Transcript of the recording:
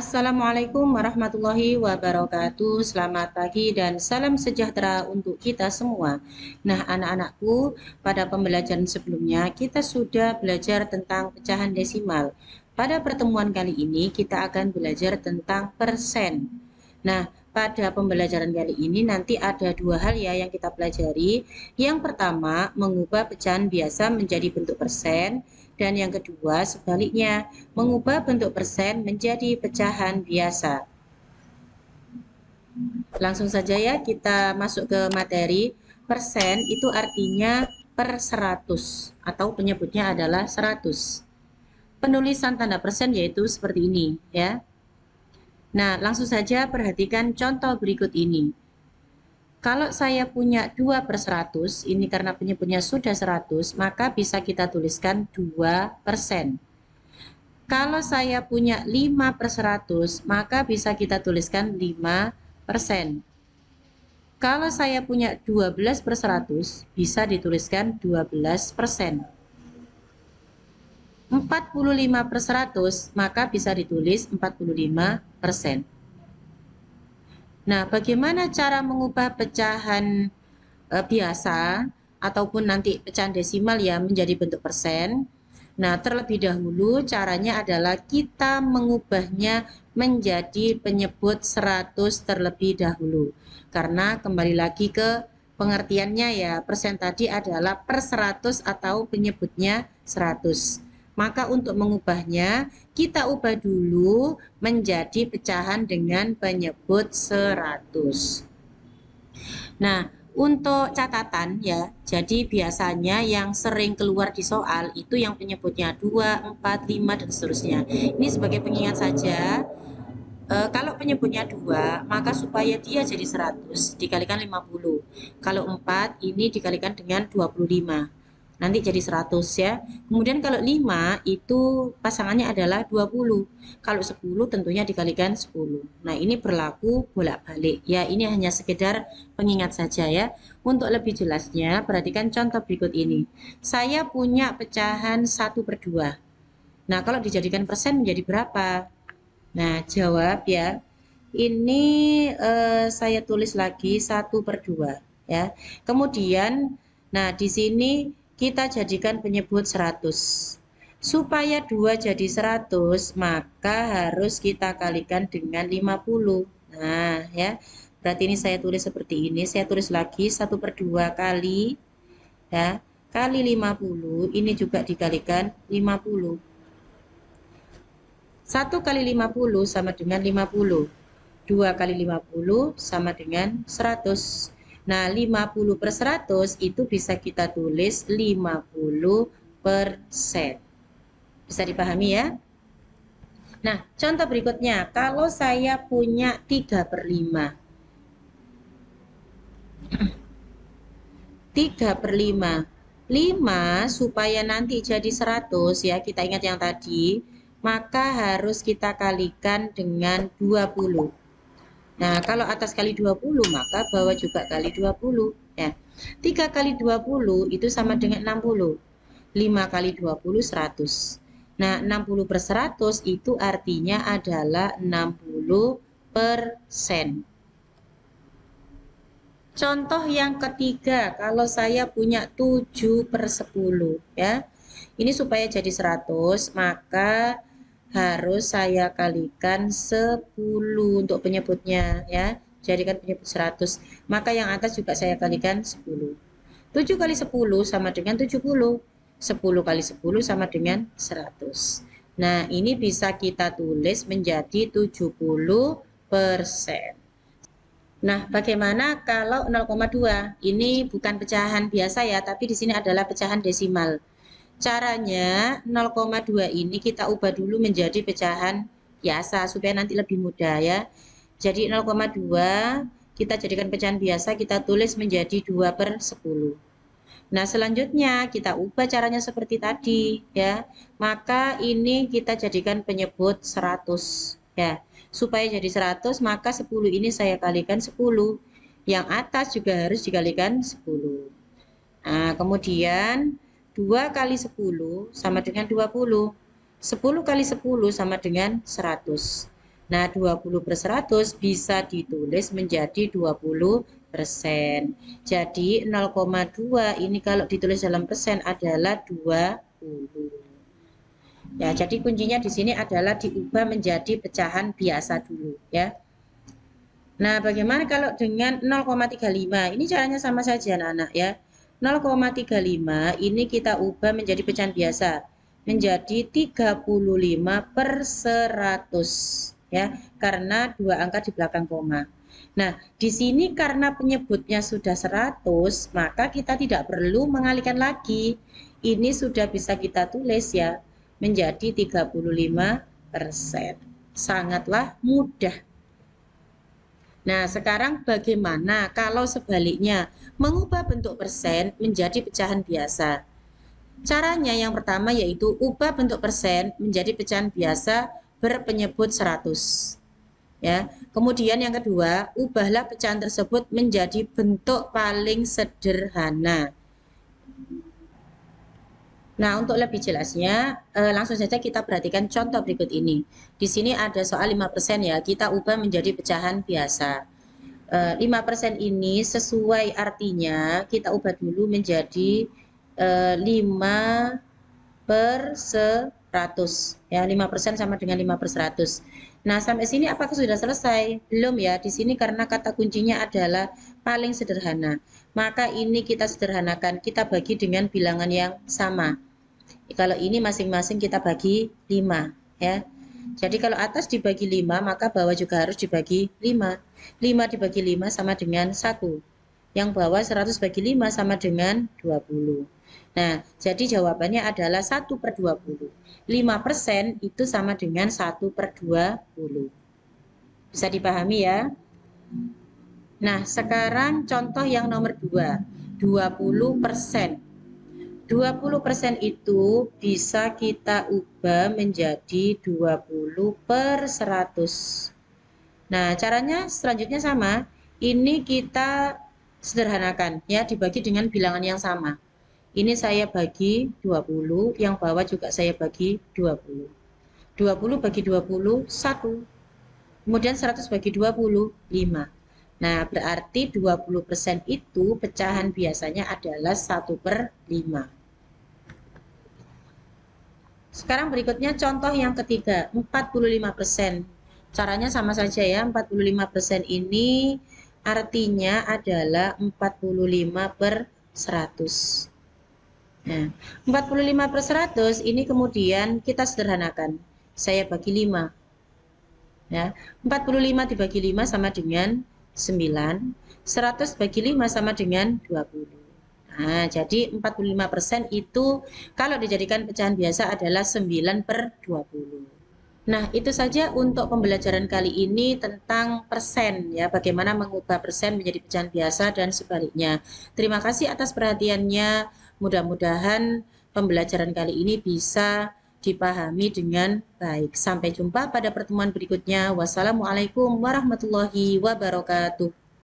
Assalamualaikum warahmatullahi wabarakatuh. Selamat pagi dan salam sejahtera untuk kita semua. Nah, anak-anakku, pada pembelajaran sebelumnya kita sudah belajar tentang pecahan desimal. Pada pertemuan kali ini kita akan belajar tentang persen. Nah, pada pembelajaran kali ini nanti ada dua hal ya yang kita pelajari. Yang pertama, mengubah pecahan biasa menjadi bentuk persen. Dan yang kedua, sebaliknya, mengubah bentuk persen menjadi pecahan biasa. Langsung saja ya kita masuk ke materi. Persen itu artinya per 100 atau penyebutnya adalah 100. Penulisan tanda persen yaitu seperti ini ya. Nah, langsung saja perhatikan contoh berikut ini. Kalau saya punya 2/100, ini karena penyebutnya sudah 100, maka bisa kita tuliskan 2%. Kalau saya punya 5/100, maka bisa kita tuliskan 5%. Kalau saya punya 12/100, bisa dituliskan 12%. 45/100, maka bisa ditulis 45%. Nah, bagaimana cara mengubah pecahan biasa ataupun nanti pecahan desimal ya menjadi bentuk persen? Nah, terlebih dahulu caranya adalah kita mengubahnya menjadi penyebut 100 terlebih dahulu. Karena kembali lagi ke pengertiannya ya, persen tadi adalah per 100 atau penyebutnya 100. Maka untuk mengubahnya, kita ubah dulu menjadi pecahan dengan penyebut 100. Nah, untuk catatan ya, jadi biasanya yang sering keluar di soal itu yang penyebutnya 2, 4, 5, dan seterusnya. Ini sebagai pengingat saja, kalau penyebutnya 2, maka supaya dia jadi 100 dikalikan 50. Kalau 4, ini dikalikan dengan 25. Nanti jadi 100 ya. Kemudian kalau 5 itu pasangannya adalah 20. Kalau 10 tentunya dikalikan 10. Nah, ini berlaku bolak-balik. Ya, ini hanya sekedar pengingat saja ya. Untuk lebih jelasnya, perhatikan contoh berikut ini. Saya punya pecahan 1/2. Nah, kalau dijadikan persen menjadi berapa? Nah, jawab ya. Ini saya tulis lagi 1/2 ya. Kemudian, nah di sini kita jadikan penyebut 100. Supaya 2 jadi 100, maka harus kita kalikan dengan 50. Nah, ya. Berarti ini saya tulis seperti ini. Saya tulis lagi 1/2 kali ya, kali 50. Ini juga dikalikan 50. 1 kali 50 sama dengan 50. 2 kali 50 sama dengan 100. Nah, 50/100 itu bisa kita tulis 50%. Bisa dipahami ya? Nah, contoh berikutnya, kalau saya punya 3/5. 3/5. 5 supaya nanti jadi 100 ya, kita ingat yang tadi, maka harus kita kalikan dengan 20. Nah, kalau atas kali 20, maka bawah juga kali 20 ya. 3 kali 20 itu sama dengan 60. 5 kali 20 100. Nah, 60/100 itu artinya adalah 60%. Contoh yang ketiga, kalau saya punya 7/10 ya. Ini supaya jadi 100, maka harus saya kalikan 10 untuk penyebutnya ya. Jadikan penyebut 100. Maka yang atas juga saya kalikan 10. 7 kali 10 sama dengan 70. 10 kali 10 sama dengan 100. Nah, ini bisa kita tulis menjadi 70%. Nah, bagaimana kalau 0,2? Ini bukan pecahan biasa ya, tapi di sini adalah pecahan desimal. Caranya 0,2 ini kita ubah dulu menjadi pecahan biasa supaya nanti lebih mudah ya. Jadi 0,2 kita jadikan pecahan biasa, kita tulis menjadi 2/10. Nah, selanjutnya kita ubah caranya seperti tadi ya. Maka ini kita jadikan penyebut 100 ya. Supaya jadi 100, maka 10 ini saya kalikan 10. Yang atas juga harus dikalikan 10. Nah, kemudian 2 kali 10 sama dengan 20. 10 kali 10 sama dengan 100. Nah, 20/100 bisa ditulis menjadi 20%. Jadi 0,2 ini kalau ditulis dalam persen adalah 20. Ya, jadi kuncinya di sini adalah diubah menjadi pecahan biasa dulu ya. Nah, bagaimana kalau dengan 0,35? Ini caranya sama saja anak-anak ya. 0,35 ini kita ubah menjadi pecahan biasa menjadi 35/100 ya, karena dua angka di belakang koma. Nah, di sini karena penyebutnya sudah 100, maka kita tidak perlu mengalihkan lagi. Ini sudah bisa kita tulis ya menjadi 35%. Sangatlah mudah. Nah, sekarang bagaimana kalau sebaliknya mengubah bentuk persen menjadi pecahan biasa? Caranya yang pertama yaitu ubah bentuk persen menjadi pecahan biasa berpenyebut 100. Ya. Kemudian yang kedua, ubahlah pecahan tersebut menjadi bentuk paling sederhana. Nah, untuk lebih jelasnya, langsung saja kita perhatikan contoh berikut ini. Di sini ada soal 5% ya, kita ubah menjadi pecahan biasa. 5% ini sesuai artinya kita ubah dulu menjadi 5/100 ya, 5% sama dengan 5/100. Nah, sampai sini apakah sudah selesai? Belum ya. Di sini karena kata kuncinya adalah paling sederhana. Maka ini kita sederhanakan, kita bagi dengan bilangan yang sama. Kalau ini masing-masing kita bagi 5 ya. Jadi kalau atas dibagi 5, maka bawah juga harus dibagi 5. 5 dibagi 5 sama dengan 1. Yang bawah 100 bagi 5 sama dengan 20. Nah, jadi jawabannya adalah 1/20. 5% itu sama dengan 1/20. Bisa dipahami ya? Nah, sekarang contoh yang nomor 2. 20%. 20% itu bisa kita ubah menjadi 20/100. Nah, caranya selanjutnya sama. Ini kita sederhanakan ya, dibagi dengan bilangan yang sama. Ini saya bagi 20, yang bawah juga saya bagi 20. 20 bagi 20, 1. Kemudian 100 bagi 20, 5. Nah, berarti 20% itu pecahan biasanya adalah 1/5. Sekarang berikutnya contoh yang ketiga, 45%. Caranya sama saja ya, 45% ini artinya adalah 45/100. Nah, 45/100 ini kemudian kita sederhanakan. Saya bagi 5. Ya, 45 dibagi 5 sama dengan 9. 100 bagi 5 sama dengan 20. Nah, jadi 45% itu kalau dijadikan pecahan biasa adalah 9/20. Nah, itu saja untuk pembelajaran kali ini tentang persen ya, bagaimana mengubah persen menjadi pecahan biasa dan sebaliknya. Terima kasih atas perhatiannya. Mudah-mudahan pembelajaran kali ini bisa dipahami dengan baik. Sampai jumpa pada pertemuan berikutnya. Wassalamualaikum warahmatullahi wabarakatuh.